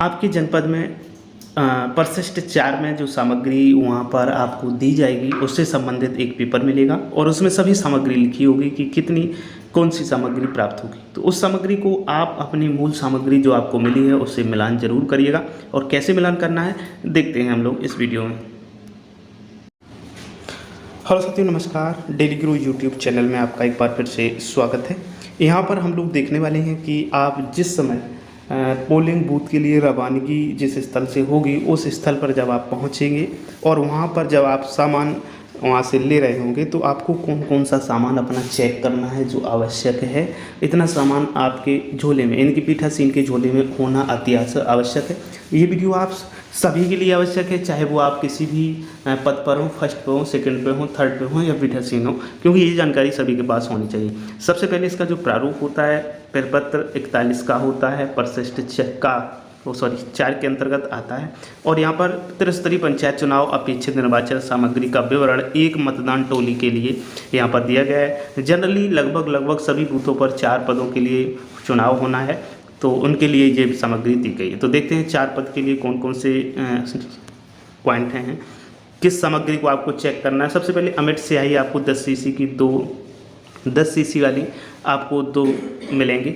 आपके जनपद में परिशिष्ट 4 में जो सामग्री वहाँ पर आपको दी जाएगी उससे संबंधित एक पेपर मिलेगा और उसमें सभी सामग्री लिखी होगी कि कितनी कौन सी सामग्री प्राप्त होगी। तो उस सामग्री को आप अपनी मूल सामग्री जो आपको मिली है उससे मिलान जरूर करिएगा। और कैसे मिलान करना है देखते हैं हम लोग इस वीडियो में। हेलो साथियों, नमस्कार। डेली गुरु यूट्यूब चैनल में आपका एक बार फिर से स्वागत है। यहाँ पर हम लोग देखने वाले हैं कि आप जिस समय पोलिंग बूथ के लिए रवानगी जिस स्थल से होगी उस स्थल पर जब आप पहुँचेंगे और वहाँ पर जब आप सामान वहाँ से ले रहे होंगे तो आपको कौन कौन सा सामान अपना चेक करना है जो आवश्यक है। इतना सामान आपके झोले में यानी कि पीठासीन के झोले में होना अति आवश्यक है। ये वीडियो आप सभी के लिए आवश्यक है, चाहे वो आप किसी भी पद पर हो, फर्स्ट पे हो, सेकंड पे हो, थर्ड पे हो या पीठासीन हो, क्योंकि ये जानकारी सभी के पास होनी चाहिए। सबसे पहले इसका जो प्रारूप होता है प्रपत्र 41 का होता है, परिशिष्ट 4 के अंतर्गत आता है। और यहाँ पर त्रिस्तरीय पंचायत चुनाव अपेक्षित निर्वाचन सामग्री का विवरण एक मतदान टोली के लिए यहाँ पर दिया गया है। जनरली लगभग सभी बूथों पर 4 पदों के लिए चुनाव होना है, तो उनके लिए ये सामग्री दी गई है। तो देखते हैं 4 पद के लिए कौन कौन से पॉइंट हैं, किस सामग्री को आपको चेक करना है। सबसे पहले अमिट स्याही आपको 10 सीसी की 10 सीसी वाली आपको 2 मिलेंगे,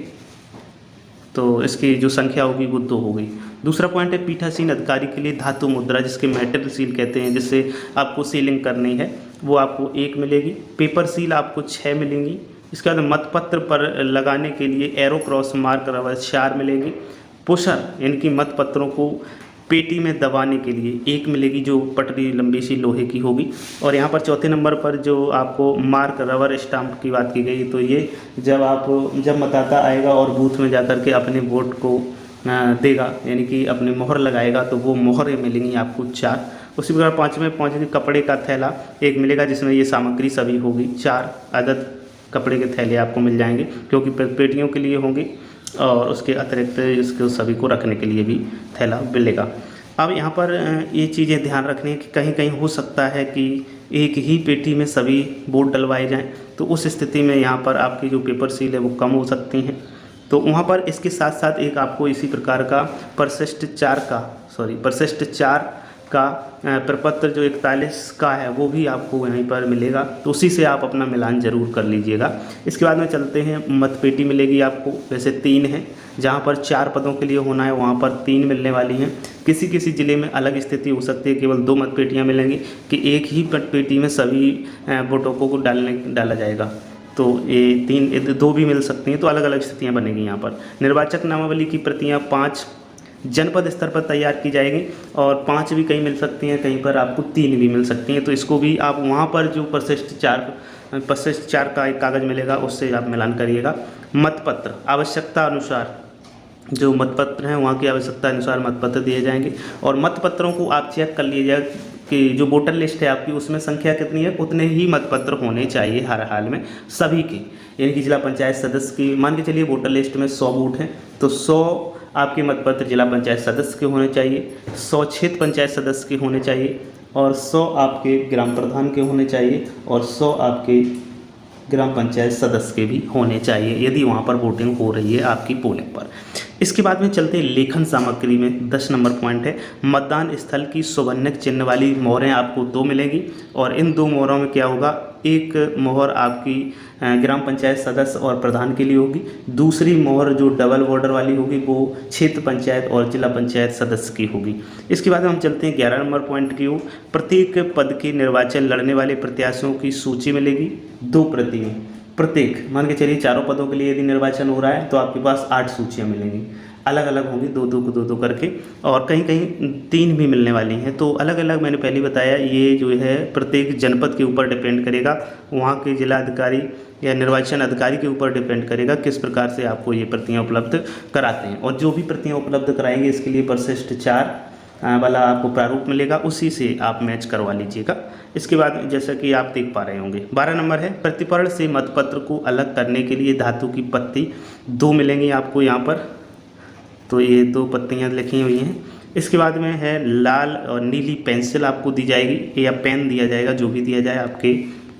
तो इसकी जो संख्या होगी वो 2 होगी। दूसरा पॉइंट है पीठासीन अधिकारी के लिए धातु मुद्रा जिसके मेटल सील कहते हैं, जिससे आपको सीलिंग करनी है, वो आपको 1 मिलेगी। पेपर सील आपको 6 मिलेंगी। इसके बाद मतपत्र पर लगाने के लिए एरो क्रॉस मार्क रबर 4 मिलेगी। पुशर यानी कि मतपत्रों को पेटी में दबाने के लिए 1 मिलेगी, जो पटरी लंबी सी लोहे की होगी। और यहाँ पर चौथे नंबर पर जो आपको मार्क रबर स्टाम्प की बात की गई, तो ये जब मतदाता आएगा और बूथ में जाकर के अपने वोट को देगा यानी कि अपनी मोहर लगाएगा, तो वो मोहरें मिलेंगी आपको 4। उसी प्रकार पाँचवें कपड़े का थैला 1 मिलेगा, जिसमें ये सामग्री सभी होगी। 4 अदद कपड़े के थैले आपको मिल जाएंगे, क्योंकि पेटियों के लिए होंगे और उसके अतिरिक्त इसको सभी को रखने के लिए भी थैला मिलेगा। अब यहाँ पर ये चीज़ें ध्यान रखनी है कि कहीं कहीं हो सकता है कि एक ही पेटी में सभी वोट डलवाए जाएं, तो उस स्थिति में यहाँ पर आपकी जो पेपर सील है वो कम हो सकती हैं। तो वहाँ पर इसके साथ साथ एक आपको इसी प्रकार का परिशिष्ट 4 का प्रपत्र जो 41 का है वो भी आपको वहीं पर मिलेगा, तो उसी से आप अपना मिलान जरूर कर लीजिएगा। इसके बाद में चलते हैं मतपेटी मिलेगी आपको, वैसे 3 है, जहाँ पर 4 पदों के लिए होना है वहाँ पर 3 मिलने वाली हैं। किसी किसी ज़िले में अलग स्थिति हो सकती है, केवल 2 मतपेटियाँ मिलेंगी कि एक ही मतपेटी में सभी वोटों को डाला जाएगा, तो ये 2 भी मिल सकती हैं। तो अलग अलग स्थितियाँ बनेगी। यहाँ पर निर्वाचक नामावली की प्रतियाँ 5 जनपद स्तर पर तैयार की जाएगी और 5 भी कहीं मिल सकती हैं, कहीं पर आपको 3 भी मिल सकती हैं। तो इसको भी आप वहाँ पर जो परिशिष्ट 4 का एक कागज़ मिलेगा उससे आप मिलान करिएगा। मतपत्र आवश्यकता अनुसार जो मतपत्र हैं वहाँ की आवश्यकता अनुसार मतपत्र दिए जाएंगे और मतपत्रों को आप चेक कर लीजिएगा कि जो वोटर लिस्ट है आपकी उसमें संख्या कितनी है, उतने ही मतपत्र होने चाहिए हर हाल में सभी के। यानी कि जिला पंचायत सदस्य की मान के चलिए वोटर लिस्ट में 100 वोट हैं, तो 100 आपके मतपत्र जिला पंचायत सदस्य के होने चाहिए, 100 क्षेत्र पंचायत सदस्य के होने चाहिए और 100 आपके ग्राम प्रधान के होने चाहिए और 100 आपके ग्राम पंचायत सदस्य के भी होने चाहिए यदि वहाँ पर वोटिंग हो रही है आपकी पोलिंग पर। इसके बाद में चलते हैं लेखन सामग्री में 10 नंबर पॉइंट है मतदान स्थल की सुवर्णिक चिन्ह वाली मोहरें आपको 2 मिलेंगी और इन 2 मोहरों में क्या होगा, एक मोहर आपकी ग्राम पंचायत सदस्य और प्रधान के लिए होगी, दूसरी मोहर जो डबल बॉर्डर वाली होगी वो क्षेत्र पंचायत और जिला पंचायत सदस्य की होगी। इसके बाद हम चलते हैं 11 नंबर पॉइंट की ओर। प्रत्येक पद के निर्वाचन लड़ने वाले प्रत्याशियों की सूची मिलेगी 2 प्रतियों प्रत्येक। मान के चलिए 4 पदों के लिए यदि निर्वाचन हो रहा है तो आपके पास 8 सूचियाँ मिलेंगी, अलग अलग होंगी 2-2 करके, और कहीं कहीं 3 भी मिलने वाली हैं। तो अलग अलग मैंने पहले बताया, ये जो है प्रत्येक जनपद के ऊपर डिपेंड करेगा, वहाँ के जिला अधिकारी या निर्वाचन अधिकारी के ऊपर डिपेंड करेगा किस प्रकार से आपको ये प्रतियाँ उपलब्ध कराते हैं। और जो भी प्रतियाँ उपलब्ध कराएंगे इसके लिए परिशिष्ट 4 वाला आपको प्रारूप मिलेगा, उसी से आप मैच करवा लीजिएगा। इसके बाद जैसा कि आप देख पा रहे होंगे 12 नंबर है प्रतिपर्ण से मतपत्र को अलग करने के लिए धातु की पत्ती 2 मिलेंगी आपको यहाँ पर, तो ये 2 पत्तियाँ लिखी हुई हैं। इसके बाद में है लाल और नीली पेंसिल आपको दी जाएगी या पेन दिया जाएगा, जो भी दिया जाए आपके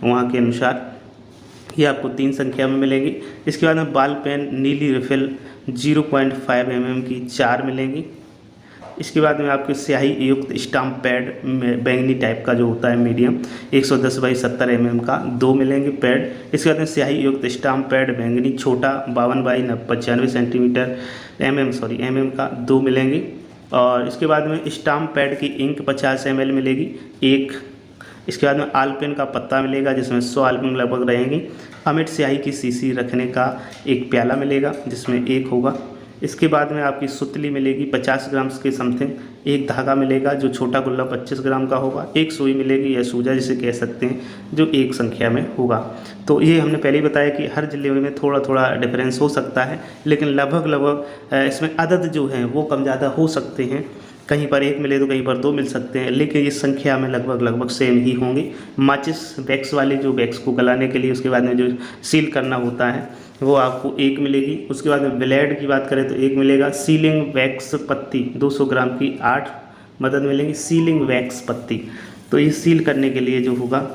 वहाँ के अनुसार, ये आपको 3 संख्या में मिलेगी। इसके बाद में बाल पेन नीली रिफिल 0.5 mm की 4 मिलेंगी। इसके बाद में आपके स्याही युक्त स्टाम्प पैड बैंगनी टाइप का जो होता है मीडियम 110 बाई 70 mm का 2 मिलेंगे पैड। इसके बाद में स्याही युक्त स्टाम्प पैड बैंगनी छोटा 52 बाई 95 सेंटीमीटर mm का 2 मिलेंगे। और इसके बाद में स्टाम्प पैड की इंक 50 ml मिलेगी 1। इसके बाद में आलपेन का पत्ता मिलेगा जिसमें 100 आलपेन लगभग रहेंगी। अमिट स्याही की शीशी रखने का एक प्याला मिलेगा जिसमें 1 होगा। इसके बाद में आपकी सुतली मिलेगी 50 ग्राम के समथिंग। एक धागा मिलेगा जो छोटा गुल्ला 25 ग्राम का होगा। एक सुई मिलेगी या सूजा जिसे कह सकते हैं जो एक संख्या में होगा। तो ये हमने पहले ही बताया कि हर जिले में थोड़ा थोड़ा डिफरेंस हो सकता है, लेकिन लगभग इसमें अदद जो हैं वो कम ज़्यादा हो सकते हैं। कहीं पर 1 मिले तो कहीं पर 2 मिल सकते हैं, लेकिन इस संख्या में लगभग सेम ही होंगे। माचिस वैक्स वाली जो वैक्स को गलाने के लिए उसके बाद में जो सील करना होता है वो आपको 1 मिलेगी। उसके बाद में ब्लेड की बात करें तो 1 मिलेगा। सीलिंग वैक्स पत्ती 200 ग्राम की 8 मदद मिलेंगी। सीलिंग वैक्स पत्ती तो ये सील करने के लिए जो होगा।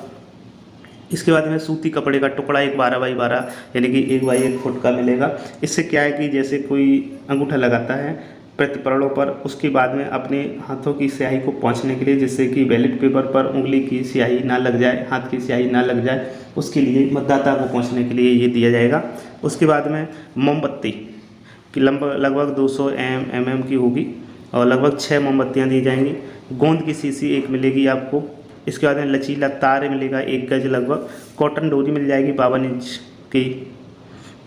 इसके बाद में सूती कपड़े का टुकड़ा एक 12 बाई 12 यानी कि 1 बाई 1 फुट का मिलेगा। इससे क्या है कि जैसे कोई अंगूठा लगाता है प्रतिपरणों पर, उसके बाद में अपने हाथों की स्याही को पोंछने के लिए, जिससे कि बैलेट पेपर पर उंगली की स्याही ना लग जाए, हाथ की स्याही ना लग जाए, उसके लिए मतदाता को पोंछने के लिए ये दिया जाएगा। उसके बाद में मोमबत्ती की लगभग 200 mm की होगी और लगभग 6 मोमबत्तियाँ दी जाएंगी। गोंद की शीशी 1 मिलेगी आपको। इसके बाद में लचीला तार मिलेगा 1 गज लगभग। कॉटन डोरी मिल जाएगी 52 इंच की,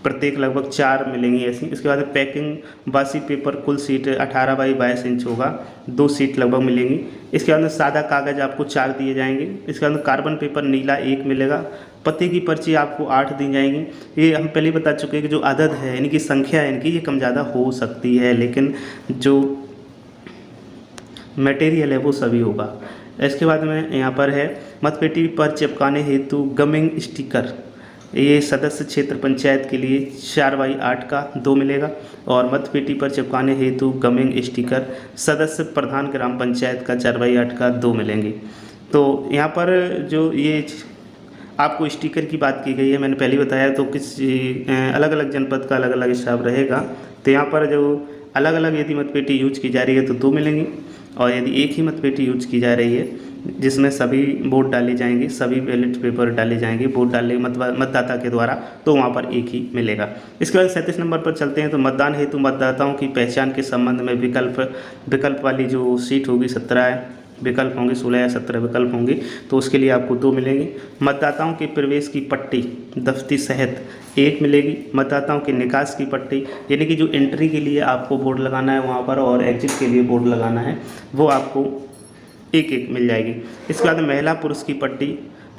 प्रत्येक लगभग 4 मिलेंगी ऐसी। इसके बाद पैकिंग बासी पेपर कुल सीट 18 बाई 22 इंच होगा, 2 सीट लगभग मिलेंगी। इसके बाद सादा कागज़ आपको 4 दिए जाएंगे। इसके बाद कार्बन पेपर नीला 1 मिलेगा। पते की पर्ची आपको 8 दी जाएंगी। ये हम पहले बता चुके हैं कि जो अदद है इनकी संख्या है इनकी ये कम ज़्यादा हो सकती है, लेकिन जो मटेरियल है वो सभी होगा। इसके बाद में यहाँ पर है मतपेटी पर चिपकाने हेतु गमिंग स्टिकर। ये सदस्य क्षेत्र पंचायत के लिए 4 बाई 8 का 2 मिलेगा। और मतपेटी पर चिपकाने हेतु गमिंग स्टिकर सदस्य प्रधान ग्राम पंचायत का 4 बाई 8 का 2 मिलेंगे। तो यहाँ पर जो ये आपको स्टिकर की बात की गई है, मैंने पहले बताया, तो किस अलग अलग जनपद का अलग अलग हिसाब रहेगा। तो यहाँ पर जो अलग अलग यदि मतपेटी यूज की जा रही है तो 2 मिलेंगी, और यदि एक ही मतपेटी यूज की जा रही है जिसमें सभी वोट डाले जाएंगे, सभी बैलेट पेपर डाले जाएंगे वोट डाले मतदाता के द्वारा, तो वहाँ पर 1 ही मिलेगा। इसके बाद 37 नंबर पर चलते हैं। तो मतदान हेतु मतदाताओं की पहचान के संबंध में विकल्प वाली जो सीट होगी 17 विकल्प होंगे, 16 या 17 विकल्प होंगे, तो उसके लिए आपको 2 मिलेंगे। मतदाताओं के प्रवेश की पट्टी दफ्ती सहित 1 मिलेगी। मतदाताओं के निकास की पट्टी यानी कि जो एंट्री के लिए आपको बोर्ड लगाना है वहाँ पर और एग्जिट के लिए बोर्ड लगाना है वो आपको 1 मिल जाएगी। इसके बाद महिला पुरुष की पट्टी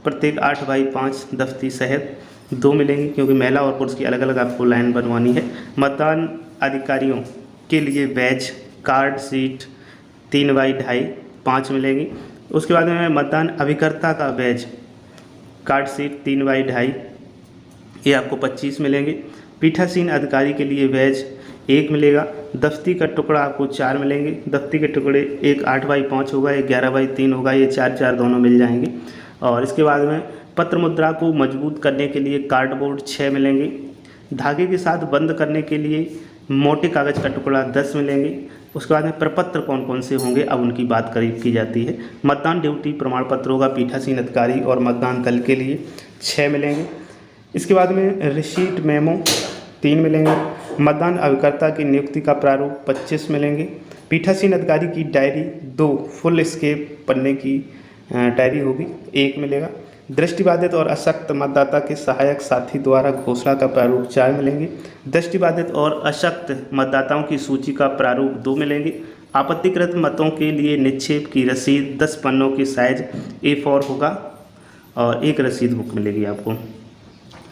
प्रत्येक 8 बाई 5 दफ्ती सहित 2 मिलेंगी, क्योंकि महिला और पुरुष की अलग अलग आपको लाइन बनवानी है। मतदान अधिकारियों के लिए बैच कार्ड सीट 3 बाई 2.5 5 मिलेंगी। उसके बाद में मतदान अभिकर्ता का बैच कार्ड सीट 3 बाई 2.5 ये आपको 25 मिलेंगे। पीठासीन अधिकारी के लिए बैच 1 मिलेगा। दफ्ती का टुकड़ा आपको 4 मिलेंगे। दफ्ती के टुकड़े एक 8 बाई 5 होगा, एक 11 बाई 3 होगा, ये 4 दोनों मिल जाएंगे। और इसके बाद में पत्र मुद्रा को मजबूत करने के लिए कार्डबोर्ड 6 मिलेंगे। धागे के साथ बंद करने के लिए मोटे कागज़ का टुकड़ा 10 मिलेंगे। उसके बाद में प्रपत्र कौन कौन से होंगे अब उनकी बात की जाती है। मतदान ड्यूटी प्रमाण पत्र होगा पीठासीन अधिकारी और मतदान दल के लिए 6 मिलेंगे। इसके बाद में रिसीट मेमो 3 मिलेंगे। मतदान अभिकर्ता की नियुक्ति का प्रारूप 25 मिलेंगे। पीठासीन अधिकारी की डायरी 2 फुल स्केप पन्ने की डायरी होगी 1 मिलेगा। दृष्टिबाधित और अशक्त मतदाता के सहायक साथी द्वारा घोषणा का प्रारूप 4 मिलेंगे। दृष्टिबाधित और अशक्त मतदाताओं की सूची का प्रारूप 2 मिलेंगे। आपत्तिकृत मतों के लिए निक्षेप की रसीद 10 पन्नों की साइज A4 होगा और 1 रसीद बुक मिलेगी आपको।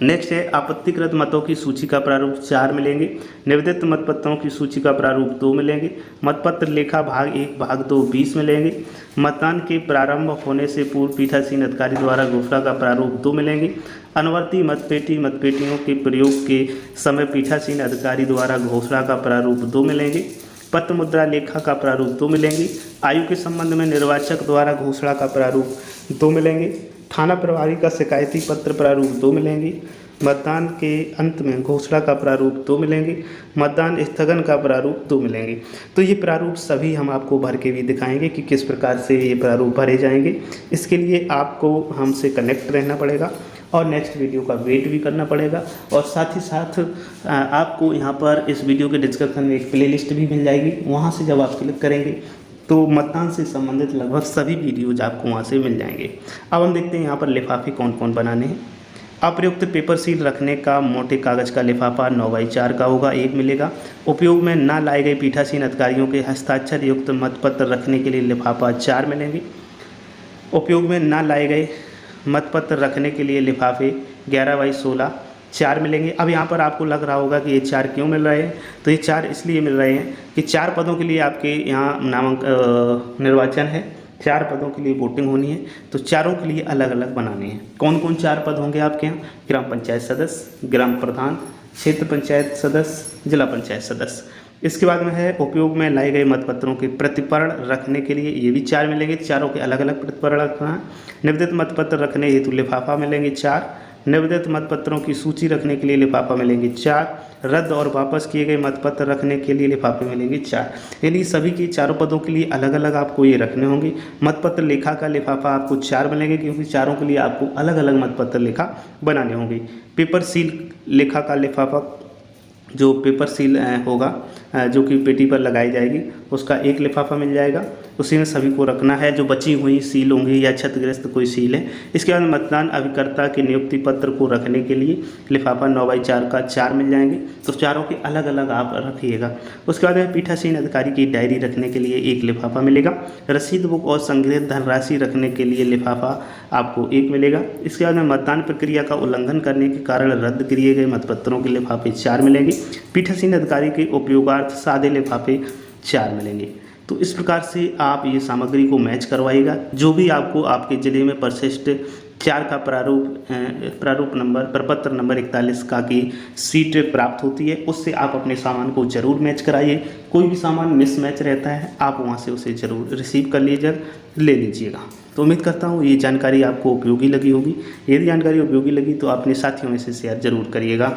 नेक्स्ट है आपत्तिकृत मतों की सूची का प्रारूप 4 मिलेंगे। निवेदित मतपत्रों की सूची का प्रारूप 2 मिलेंगे। मतपत्र लेखा भाग 1 भाग 2 20 मिलेंगे। मतदान के प्रारंभ होने से पूर्व पीठासीन अधिकारी द्वारा घोषणा का प्रारूप 2 मिलेंगे। अनुवर्ती मतपेटियों के प्रयोग के समय पीठासीन अधिकारी द्वारा घोषणा का प्रारूप 2 मिलेंगे। पत्र मुद्रा लेखा का प्रारूप 2 मिलेंगे। आयु के संबंध में निर्वाचक द्वारा घोषणा का प्रारूप 2 मिलेंगे। थाना प्रभारी का शिकायती पत्र प्रारूप 2 मिलेंगे। मतदान के अंत में घोषणा का प्रारूप 2 मिलेंगे, मतदान स्थगन का प्रारूप 2 मिलेंगे। तो ये प्रारूप सभी हम आपको भर के भी दिखाएंगे कि किस प्रकार से ये प्रारूप भरे जाएंगे। इसके लिए आपको हमसे कनेक्ट रहना पड़ेगा और नेक्स्ट वीडियो का वेट भी करना पड़ेगा। और साथ ही साथ आपको यहाँ पर इस वीडियो के डिस्क्रिप्शन में एक प्लेलिस्ट भी मिल जाएगी, वहाँ से जब आप क्लिक करेंगे तो मतदान से संबंधित लगभग सभी वीडियोज आपको वहाँ से मिल जाएंगे। अब हम देखते हैं यहाँ पर लिफाफे कौन कौन बनाने हैं। अप्रयुक्त पेपर सील रखने का मोटे कागज़ का लिफाफा 9x4 का होगा, 1 मिलेगा। उपयोग में ना लाए गए पीठासीन अधिकारियों के हस्ताक्षर युक्त मतपत्र रखने के लिए लिफाफा 4 मिलेंगे। उपयोग में ना लाए गए मतपत्र रखने के लिए लिफाफे 11x16 4 मिलेंगे। अब यहाँ पर आपको लग रहा होगा कि ये 4 क्यों मिल रहे हैं, तो ये 4 इसलिए मिल रहे हैं कि 4 पदों के लिए आपके यहाँ निर्वाचन है, 4 पदों के लिए वोटिंग होनी है, तो चारों के लिए अलग अलग बनाने हैं। कौन कौन 4 पद होंगे आपके यहाँ? ग्राम पंचायत सदस्य, ग्राम प्रधान, क्षेत्र पंचायत सदस्य, जिला पंचायत सदस्य। इसके बाद में है उपयोग में लाए गए मतपत्रों के प्रतिपर्ण रखने के लिए, ये भी 4 मिलेंगे, चारों के अलग अलग प्रतिपर्ण रखना है। निवेदित मतपत्र रखने हेतु लिफाफा मिलेंगे 4, निवेदित मतपत्रों की सूची रखने के लिए लिफाफा मिलेंगे 4, रद्द और वापस किए गए मतपत्र रखने के लिए लिफाफे मिलेंगे 4। यानी सभी के चारों पदों के लिए अलग अलग आपको ये रखने होंगे। मतपत्र लेखा का लिफाफा आपको 4 मिलेंगे, क्योंकि चारों के लिए आपको अलग अलग मतपत्र लेखा बनाने होंगे। पेपर सील लेखा का लिफाफा, जो पेपर सील होगा जो कि पेटी पर लगाई जाएगी, उसका 1 लिफाफा मिल जाएगा, उसी में सभी को रखना है। जो बची हुई सील होंगी या क्षतिग्रस्त कोई सील है। इसके बाद मतदान अभिकर्ता के नियुक्ति पत्र को रखने के लिए लिफाफा 9x4 का 4 मिल जाएंगे, तो चारों के अलग अलग आप रखिएगा। उसके बाद पीठासीन अधिकारी की डायरी रखने के लिए 1 लिफाफा मिलेगा। रसीद बुक और संग्रहित धनराशि रखने के लिए लिफाफा आपको 1 मिलेगा। इसके बाद में मतदान प्रक्रिया का उल्लंघन करने के कारण रद्द किए गए मतपत्रों के लिफाफे 4 मिलेंगे। पीठासीन अधिकारी के उपयोगार्थ सादे लिफाफे 4 मिलेंगे। तो इस प्रकार से आप ये सामग्री को मैच करवाइएगा। जो भी आपको आपके ज़िले में परिशिष्ट 4 का प्रारूप नंबर, प्रपत्र नंबर 41 का की सीट प्राप्त होती है, उससे आप अपने सामान को ज़रूर मैच कराइए। कोई भी सामान मिसमैच रहता है, आप वहाँ से उसे ज़रूर रिसीव कर लीजिएगा, ले लीजिएगा। तो उम्मीद करता हूँ ये जानकारी आपको उपयोगी लगी होगी। यदि जानकारी उपयोगी लगी तो अपने साथियों में से शेयर ज़रूर करिएगा।